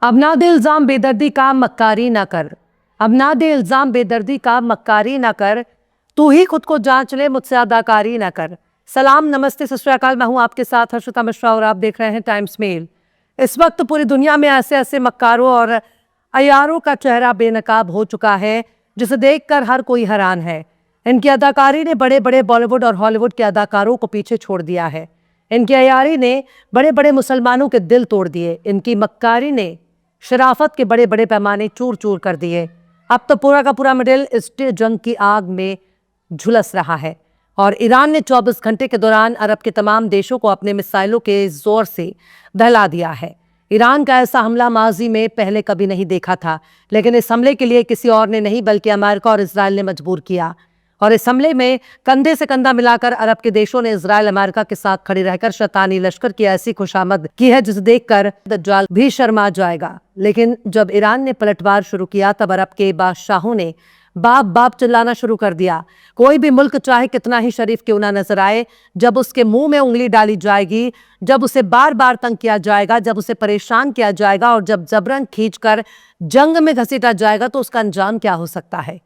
अब ना दे इल्जाम बेदर्दी का मक्कारी ना कर। अब ना दे इल्जाम बेदर्दी का मक्कारी ना कर। तू ही खुद को जांच ले, मुझसे अदाकारी ना कर। सलाम, नमस्ते, सत श्री अकाल। मैं हूं आपके साथ हर्षिता मिश्रा और आप देख रहे हैं टाइम्स मेल। इस वक्त पूरी दुनिया में ऐसे ऐसे मक्कारों और अयारों का चेहरा बेनकाब हो चुका है जिसे देखकर हर कोई हैरान है। इनकी अदाकारी ने बड़े बड़े बॉलीवुड और हॉलीवुड के अदाकारों को पीछे छोड़ दिया है। इनकी अयारी ने बड़े बड़े मुसलमानों के दिल तोड़ दिए। इनकी मक्कारी ने शराफत के बड़े बड़े पैमाने चूर चूर कर दिए। अब तो पूरा का पूरा मिडिल ईस्ट जंग की आग में झुलस रहा है और ईरान ने 24 घंटे के दौरान अरब के तमाम देशों को अपने मिसाइलों के जोर से दहला दिया है। ईरान का ऐसा हमला माजी में पहले कभी नहीं देखा था, लेकिन इस हमले के लिए किसी और ने नहीं बल्कि अमेरिका और इजराइल ने मजबूर किया। और इस हमले में कंधे से कंधा मिलाकर अरब के देशों ने इजराइल अमेरिका के साथ खड़े रहकर शैतानी लश्कर की ऐसी खुशामद की है जिसे देखकर दज्जाल भी शर्मा जाएगा। लेकिन जब ईरान ने पलटवार शुरू किया तब अरब के बादशाहों ने बाप बाप चिल्लाना शुरू कर दिया। कोई भी मुल्क चाहे कितना ही शरीफ क्यों ना नजर आए, जब उसके मुंह में उंगली डाली जाएगी, जब उसे बार बार तंग किया जाएगा, जब उसे परेशान किया जाएगा और जब जबरन खींचकर जंग में घसीटा जाएगा तो उसका अंजाम क्या हो सकता है।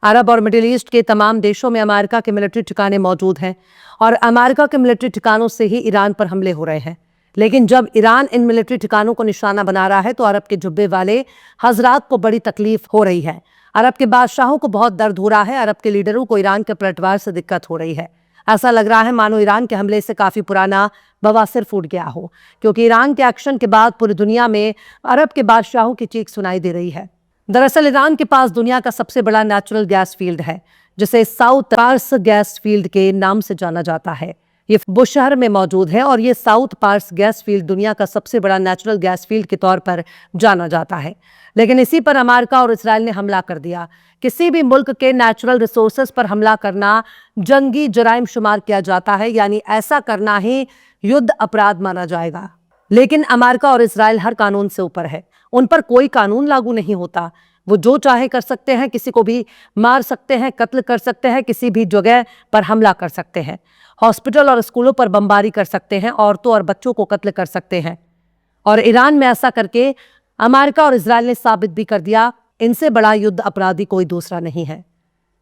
अरब और मिडिल ईस्ट के तमाम देशों में अमेरिका के मिलिट्री ठिकाने मौजूद हैं और अमेरिका के मिलिट्री ठिकानों से ही ईरान पर हमले हो रहे हैं। लेकिन जब ईरान इन मिलिट्री ठिकानों को निशाना बना रहा है तो अरब के जुब्बे वाले हजरात को बड़ी तकलीफ हो रही है। अरब के बादशाहों को बहुत दर्द हो रहा है। अरब के लीडरों को ईरान के पलटवार से दिक्कत हो रही है। ऐसा लग रहा है मानो ईरान के हमले से काफी पुराना बवासीर फूट गया हो, क्योंकि ईरान के एक्शन के बाद पूरी दुनिया में अरब के बादशाहों की चीख सुनाई दे रही है। दरअसल ईरान के पास दुनिया का सबसे बड़ा नेचुरल गैस फील्ड है जिसे साउथ पार्स गैस फील्ड के नाम से जाना जाता है। ये बुशहर में मौजूद है और ये साउथ पार्स गैस फील्ड दुनिया का सबसे बड़ा नेचुरल गैस फील्ड के तौर पर जाना जाता है। लेकिन इसी पर अमेरिका और इजराइल ने हमला कर दिया। किसी भी मुल्क के नेचुरल रिसोर्सेज पर हमला करना जंगी जराइम शुमार किया जाता है, यानी ऐसा करना ही युद्ध अपराध माना जाएगा। लेकिन अमेरिका और इजराइल हर कानून से ऊपर है। उन पर कोई कानून लागू नहीं होता। वो जो चाहे कर सकते हैं, किसी को भी मार सकते हैं, कत्ल कर सकते हैं, किसी भी जगह पर हमला कर सकते हैं, हॉस्पिटल और स्कूलों पर बमबारी कर सकते हैं, औरतों और बच्चों को कत्ल कर सकते हैं। और ईरान में ऐसा करके अमेरिका और इजराइल ने साबित भी कर दिया इनसे बड़ा युद्ध अपराधी कोई दूसरा नहीं है।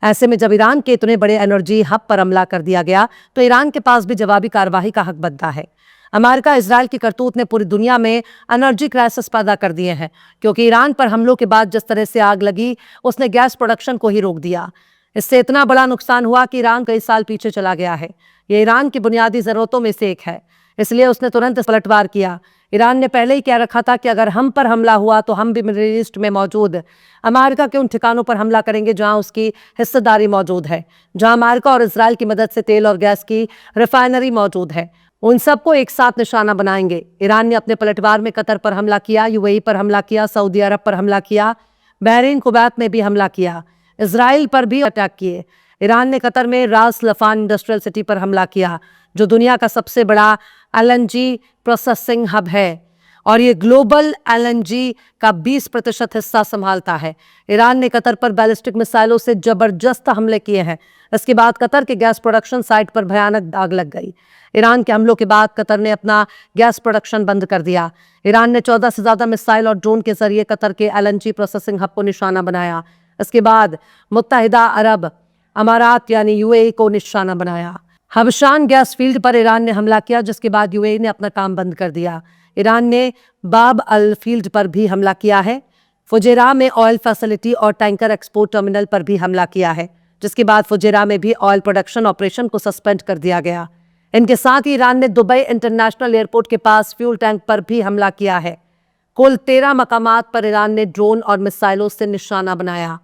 ऐसे में जब ईरान के इतने बड़े एनर्जी हब पर हमला कर दिया गया तो ईरान के पास भी जवाबी कार्रवाई का हक बनता है। अमेरिका इजराइल की करतूत ने पूरी दुनिया में एनर्जी क्राइसिस पैदा कर दिए हैं, क्योंकि ईरान पर हमलों के बाद जिस तरह से आग लगी उसने गैस प्रोडक्शन को ही रोक दिया। इससे इतना बड़ा नुकसान हुआ कि ईरान कई साल पीछे चला गया है। ये ईरान की बुनियादी जरूरतों में से एक है, इसलिए उसने तुरंत पलटवार किया। ईरान ने पहले ही कह रखा था कि अगर हम पर हमला हुआ तो हम भी मिडिल ईस्ट में मौजूद अमेरिका के उन ठिकानों पर हमला करेंगे जहां उसकी हिस्सेदारी मौजूद है, जहां अमेरिका और इजराइल की मदद से तेल और गैस की रिफाइनरी मौजूद है। उन सबको एक साथ निशाना बनाएंगे। ईरान ने अपने पलटवार में कतर पर हमला किया, यूएई पर हमला किया, सऊदी अरब पर हमला किया, बहरीन कुवैत में भी हमला किया, इजराइल पर भी अटैक किए। ईरान ने कतर में रास लफान इंडस्ट्रियल सिटी पर हमला किया, जो दुनिया का सबसे बड़ा एलएनजी प्रोसेसिंग हब है और ये ग्लोबल एलएनजी का 20% हिस्सा संभालता है। ईरान ने कतर पर बैलिस्टिक मिसाइलों से जबरदस्त हमले किए हैं। इसके बाद कतर के गैस प्रोडक्शन साइट पर भयानक आग लग गई। ईरान के हमलों के बाद कतर ने अपना गैस प्रोडक्शन बंद कर दिया। ईरान ने 14 से ज्यादा मिसाइल और ड्रोन के जरिए कतर के एलएनजी प्रोसेसिंग हब को निशाना बनाया। इसके बाद मुत्तहिदा अरब अमारात यानी यूएई को निशाना बनाया। हबशान गैस फील्ड पर ईरान ने हमला किया, जिसके बाद यूएई ने अपना काम बंद कर दिया। ईरान ने बाब अल फील्ड पर भी हमला किया है। फुजेरा में ऑयल फैसिलिटी और टैंकर एक्सपोर्ट टर्मिनल पर भी हमला किया है, जिसके बाद फुजेरा में भी ऑयल प्रोडक्शन ऑपरेशन को सस्पेंड कर दिया गया। इनके साथ ही ईरान ने दुबई इंटरनेशनल एयरपोर्ट के पास फ्यूल टैंक पर भी हमला किया है। कुल 13 मकामात पर ईरान ने ड्रोन और मिसाइलों से निशाना बनाया।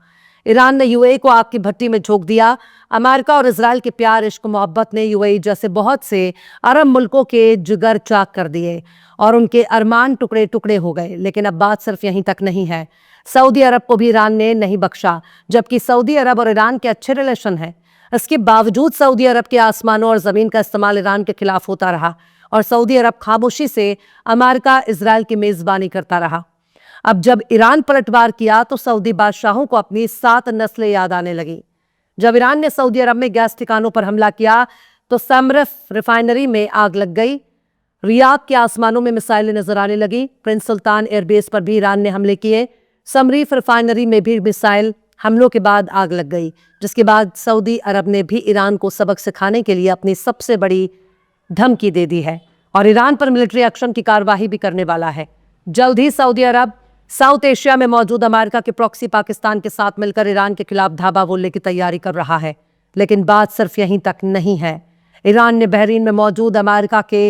ईरान ने यूएई को आग की भट्टी में झोंक दिया। अमेरिका और इजराइल के प्यार इश्क मोहब्बत ने यूएई जैसे बहुत से अरब मुल्कों के जिगर चाक कर दिए और उनके अरमान टुकड़े टुकड़े हो गए। लेकिन अब बात सिर्फ यहीं तक नहीं है। सऊदी अरब को भी ईरान ने नहीं बख्शा, जबकि सऊदी अरब और ईरान के अच्छे रिलेशन हैं। इसके बावजूद सऊदी अरब के आसमानों और जमीन का इस्तेमाल ईरान के खिलाफ होता रहा और सऊदी अरब खामोशी से अमेरिका इजराइल की मेजबानी करता रहा। अब जब ईरान पलटवार किया तो सऊदी बादशाहों को अपनी 7 नस्लें याद आने लगी। जब ईरान ने सऊदी अरब में गैस ठिकानों पर हमला किया तो सैमरफ रिफाइनरी में आग लग गई। रियाद के आसमानों में मिसाइलें नजर आने लगी। प्रिंस सुल्तान एयरबेस पर भी ईरान ने हमले किए। समरीफ रिफाइनरी में भी मिसाइल हमलों के बाद आग लग गई, जिसके बाद सऊदी अरब ने भी ईरान को सबक सिखाने के लिए अपनी सबसे बड़ी धमकी दे दी है और ईरान पर मिलिट्री एक्शन की कार्रवाई भी करने वाला है। जल्द ही सऊदी अरब साउथ एशिया में मौजूद अमेरिका के प्रॉक्सी पाकिस्तान के साथ मिलकर ईरान के खिलाफ धावा बोलने की तैयारी कर रहा है। लेकिन बात सिर्फ यहीं तक नहीं है। ईरान ने बहरीन में मौजूद अमेरिका के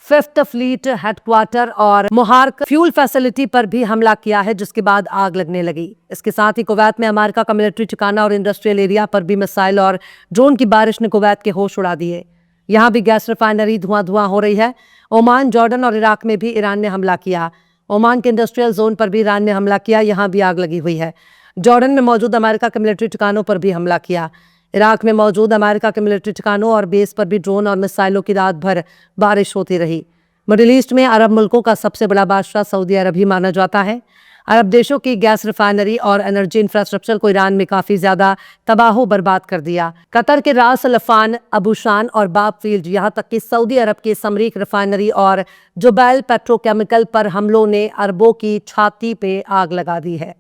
5th फ्लीट हेडक्वार्टर और मुहार्क फ्यूल फैसिलिटी पर भी हमला किया है, जिसके बाद आग लगने लगी। इसके साथ ही कुवैत में अमेरिका का मिलिट्री ठिकाना और इंडस्ट्रियल एरिया पर भी मिसाइल और ड्रोन की बारिश ने कुवैत के होश उड़ा दिए। यहाँ भी गैस रिफाइनरी धुआं हो रही है। ओमान, जॉर्डन और इराक में भी ईरान ने हमला किया। ओमान के इंडस्ट्रियल जोन पर भी ईरान ने हमला किया, यहाँ भी आग लगी हुई है। जॉर्डन में मौजूद अमेरिका के मिलिट्री ठिकानों पर भी हमला किया। इराक में मौजूद अमेरिका के मिलिट्री ठिकानों और बेस पर भी ड्रोन और मिसाइलों की रात भर बारिश होती रही। मिडिल ईस्ट में अरब मुल्कों का सबसे बड़ा बादशाह सऊदी अरब ही माना जाता है। अरब देशों की गैस रिफाइनरी और एनर्जी इंफ्रास्ट्रक्चर को ईरान में काफी ज्यादा तबाह बर्बाद कर दिया। कतर के रास लफान, अबूशान और बाब फील्ड, यहाँ तक कि सऊदी अरब की समरीक रिफाइनरी और जुबैल पेट्रोकेमिकल पर हमलों ने अरबों की छाती पे आग लगा दी है,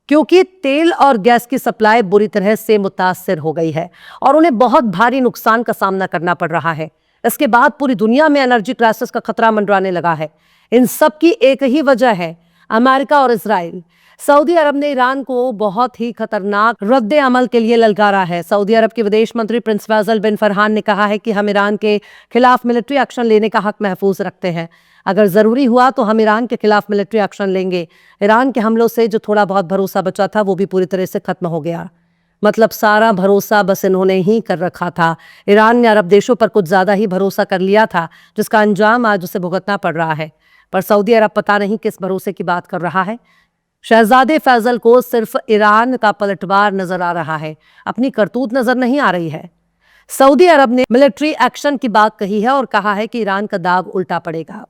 क्योंकि तेल और गैस की सप्लाई बुरी तरह से मुतासर हो गई है और उन्हें बहुत भारी नुकसान का सामना करना पड़ रहा है। इसके बाद पूरी दुनिया में एनर्जी क्राइसिस का खतरा मंडराने लगा है। इन सब की एक ही वजह है, अमेरिका और इजराइल। सऊदी अरब ने ईरान को बहुत ही खतरनाक रद्दे अमल के लिए ललकारा है। सऊदी अरब के विदेश मंत्री प्रिंस फैसल बिन फरहान ने कहा है कि हम ईरान के खिलाफ मिलिट्री एक्शन लेने का हक महफूज रखते हैं। अगर जरूरी हुआ तो हम ईरान के खिलाफ मिलिट्री एक्शन लेंगे। ईरान के हमलों से जो थोड़ा बहुत भरोसा बचा था वो भी पूरी तरह से खत्म हो गया। मतलब सारा भरोसा बस इन्होंने ही कर रखा था। ईरान ने अरब देशों पर कुछ ज्यादा ही भरोसा कर लिया था, जिसका अंजाम आज उसे भुगतना पड़ रहा है। पर सऊदी अरब पता नहीं किस भरोसे की बात कर रहा है। शहजादे फैजल को सिर्फ ईरान का पलटवार नजर आ रहा है, अपनी करतूत नजर नहीं आ रही है। सऊदी अरब ने मिलिट्री एक्शन की बात कही है और कहा है कि ईरान का दाग उल्टा पड़ेगा।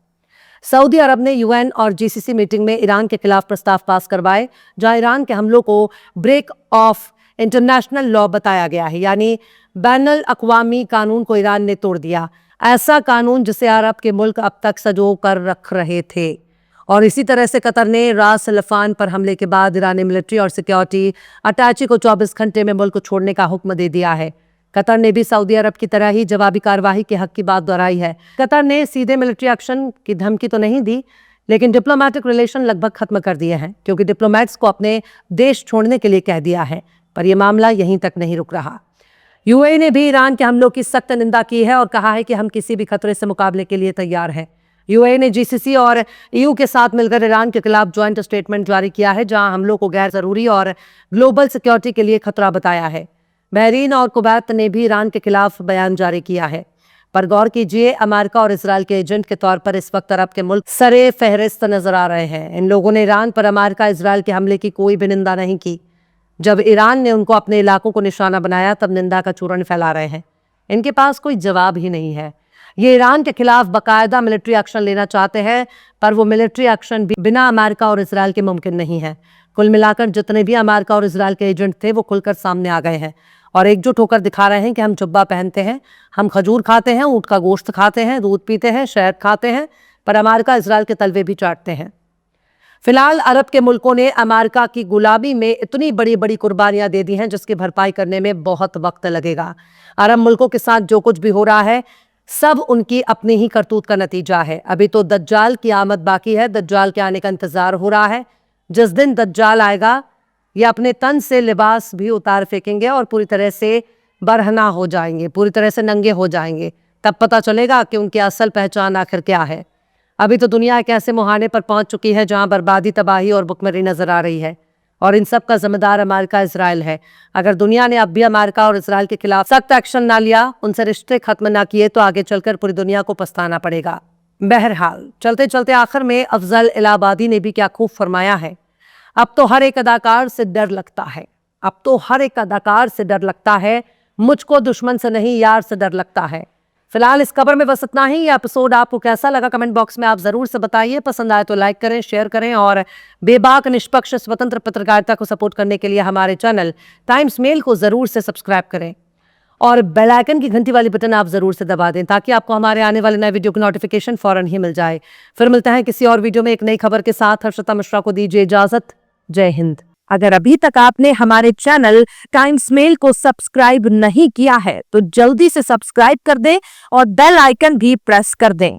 सऊदी अरब ने यूएन और जीसीसी मीटिंग में ईरान के खिलाफ प्रस्ताव पास करवाए, जहां ईरान के हमलों को ब्रेक ऑफ इंटरनेशनल लॉ बताया गया है, यानी बैनुल अक़वामी कानून को ईरान ने तोड़ दिया। ऐसा कानून जिसे अरब के मुल्क अब तक सजो कर रख रहे थे। और इसी तरह से कतर ने रास लफान पर हमले के बाद ईरानी मिलिट्री और सिक्योरिटी अटैची को 24 घंटे में मुल्क छोड़ने का हुक्म दे दिया है। कतर ने भी सऊदी अरब की तरह ही जवाबी कार्रवाई के हक की बात दोहराई है। कतर ने सीधे मिलिट्री एक्शन की धमकी तो नहीं दी, लेकिन डिप्लोमेटिक रिलेशन लगभग खत्म कर दिए हैं, क्योंकि डिप्लोमेट्स को अपने देश छोड़ने के लिए कह दिया है। पर यह मामला यहीं तक नहीं रुक रहा। यूएई ने भी ईरान के हमलों की सख्त निंदा की है और कहा है कि हम किसी भी खतरे से मुकाबले के लिए तैयार हैं। यूएई ने जीसीसी और ईयू के साथ मिलकर ईरान के खिलाफ ज्वाइंट स्टेटमेंट जारी किया है, जहां हमलों को गैर जरूरी और ग्लोबल सिक्योरिटी के लिए खतरा बताया है। बहरीन और कुवैत ने भी ईरान के खिलाफ बयान जारी किया है। पर गौर कीजिए, अमेरिका और इजराइल के एजेंट के तौर पर इस वक्त अरब के मुल्क सरे फहरिस्त नजर आ रहे हैं। इन लोगों ने ईरान पर अमेरिका इजराइल के हमले की कोई भी निंदा नहीं की। जब ईरान ने उनको अपने इलाकों को निशाना बनाया, तब निंदा का चूर्ण फैला रहे हैं। इनके पास कोई जवाब ही नहीं है। ये ईरान के खिलाफ बाकायदा मिलिट्री एक्शन लेना चाहते हैं, पर वो मिलिट्री एक्शन भी बिना अमेरिका और इजराइल के मुमकिन नहीं है। कुल मिलाकर जितने भी अमेरिका और इजराइल के एजेंट थे, वो खुलकर सामने आ गए हैं और एकजुट होकर दिखा रहे हैं कि हम जुब्बा पहनते हैं, हम खजूर खाते हैं, ऊँट का गोश्त खाते हैं, दूध पीते हैं, शहद खाते हैं, पर अमेरिका इजराइल के तलवे भी चाटते हैं। फिलहाल अरब के मुल्कों ने अमेरिका की गुलामी में इतनी बड़ी बड़ी कुर्बानियां दे दी हैं, जिसकी भरपाई करने में बहुत वक्त लगेगा। अरब मुल्कों के साथ जो कुछ भी हो रहा है, सब उनकी अपनी ही करतूत का नतीजा है। अभी तो दज्जाल की आमद बाकी है। दज्जाल के आने का इंतजार हो रहा है। जिस दिन दज्जाल आएगा, ये अपने तन से लिबास भी उतार फेंकेंगे और पूरी तरह से बरहना हो जाएंगे, पूरी तरह से नंगे हो जाएंगे। तब पता चलेगा कि उनकी असल पहचान आखिर क्या है। अभी तो दुनिया एक ऐसे मुहाने पर पहुंच चुकी है जहां बर्बादी, तबाही और भुखमरी नजर आ रही है, और इन सब का जिम्मेदार अमेरिका इजराइल है। अगर दुनिया ने अब भी अमेरिका और इजराइल के खिलाफ सख्त एक्शन ना लिया, उनसे रिश्ते खत्म ना किए, तो आगे चलकर पूरी दुनिया को पछताना पड़ेगा। बहरहाल, चलते चलते आखिर में अफजल इलाहाबादी ने भी क्या खूब फरमाया है, अब तो हर एक अदाकार से डर लगता है। अब तो हर एक अदाकार से डर लगता है। मुझको दुश्मन से नहीं, यार से डर लगता है। फिलहाल इस खबर में बस इतना ही। ये एपिसोड आपको कैसा लगा, कमेंट बॉक्स में आप जरूर से बताइए। पसंद आए तो लाइक करें, शेयर करें, और बेबाक, निष्पक्ष, स्वतंत्र पत्रकारिता को सपोर्ट करने के लिए हमारे चैनल टाइम्स मेल को जरूर से सब्सक्राइब करें। और बेल आइकन की घंटी वाली बटन आप जरूर से दबा दें ताकि आपको हमारे आने वाले नए वीडियो की नोटिफिकेशन फौरन ही मिल जाए। फिर मिलते हैं किसी और वीडियो में एक नई खबर के साथ। हर्षिता मिश्रा को दीजिए इजाजत। जय हिंद। अगर अभी तक आपने हमारे चैनल टाइम्स मेल को सब्सक्राइब नहीं किया है तो जल्दी से सब्सक्राइब कर दें और बेल आइकन भी प्रेस कर दें।